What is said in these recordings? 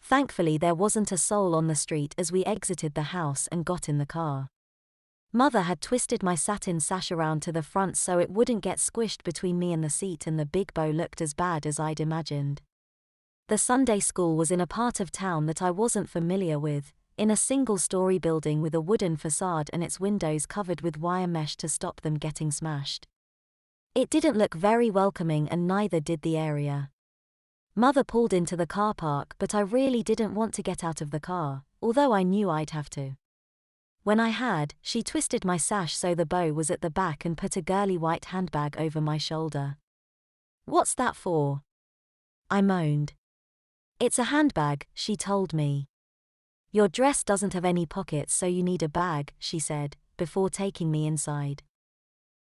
Thankfully there wasn't a soul on the street as we exited the house and got in the car. Mother had twisted my satin sash around to the front so it wouldn't get squished between me and the seat, and the big bow looked as bad as I'd imagined. The Sunday school was in a part of town that I wasn't familiar with, in a single-story building with a wooden facade and its windows covered with wire mesh to stop them getting smashed. It didn't look very welcoming, and neither did the area. Mother pulled into the car park, but I really didn't want to get out of the car, although I knew I'd have to. When I had, she twisted my sash so the bow was at the back and put a girly white handbag over my shoulder. "What's that for?" I moaned. "It's a handbag," she told me. "Your dress doesn't have any pockets, so you need a bag," she said, before taking me inside.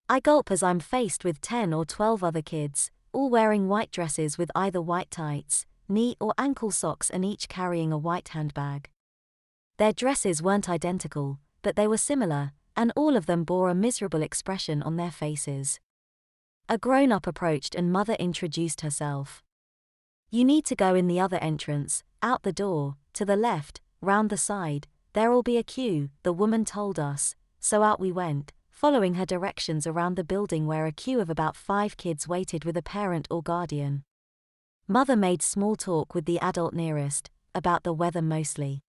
I gulp as I'm faced with 10 or 12 other kids, all wearing white dresses with either white tights, knee or ankle socks, and each carrying a white handbag. Their dresses weren't identical, but they were similar, and all of them bore a miserable expression on their faces. A grown-up approached and Mother introduced herself. "You need to go in the other entrance, out the door, to the left, round the side, there'll be a queue," the woman told us, so out we went, following her directions around the building where a queue of about 5 kids waited with a parent or guardian. Mother made small talk with the adult nearest, about the weather mostly.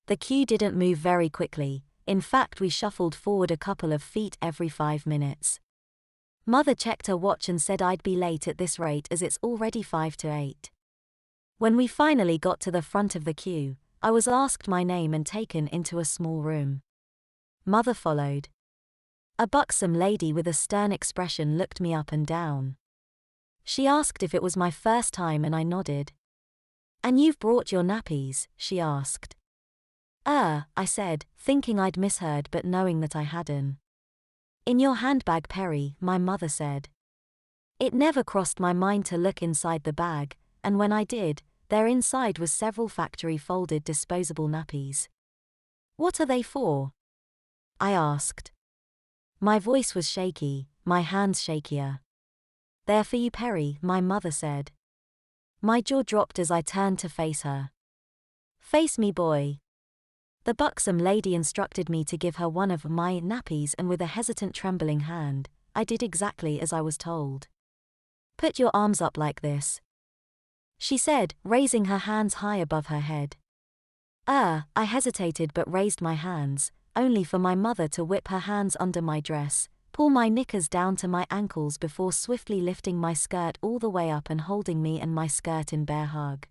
The queue didn't move very quickly, in fact we shuffled forward a couple of feet every 5 minutes. Mother checked her watch and said I'd be late at this rate as it's already 5 to 8. When we finally got to the front of the queue, I was asked my name and taken into a small room. Mother followed. A buxom lady with a stern expression looked me up and down. She asked if it was my first time and I nodded. "And you've brought your nappies?" she asked. I said, thinking I'd misheard but knowing that I hadn't. "In your handbag, Perry," my mother said. It never crossed my mind to look inside the bag, and when I did, there inside was several factory-folded disposable nappies. "What are they for?" I asked. My voice was shaky, my hands shakier. "They're for you, Perry," my mother said. My jaw dropped as I turned to face her. "Face me, boy." The buxom lady instructed me to give her one of my nappies, and with a hesitant, trembling hand, I did exactly as I was told. "Put your arms up like this," she said, raising her hands high above her head. I hesitated but raised my hands, only for my mother to whip her hands under my dress, pull my knickers down to my ankles before swiftly lifting my skirt all the way up and holding me and my skirt in bear hug.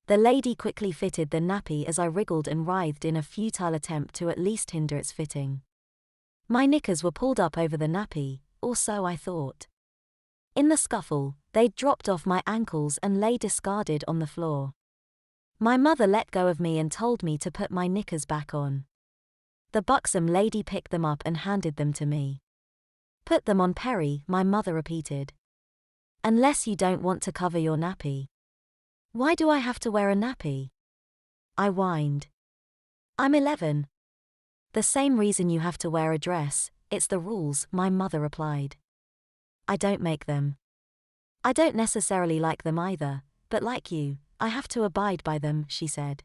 The lady quickly fitted the nappy as I wriggled and writhed in a futile attempt to at least hinder its fitting. My knickers were pulled up over the nappy, or so I thought. In the scuffle, they'd dropped off my ankles and lay discarded on the floor. My mother let go of me and told me to put my knickers back on. The buxom lady picked them up and handed them to me. "Put them on, Perry," my mother repeated. "Unless you don't want to cover your nappy." "Why do I have to wear a nappy?" I whined. "I'm 11. "The same reason you have to wear a dress, it's the rules," my mother replied. "I don't make them. I don't necessarily like them either, but like you, I have to abide by them," she said.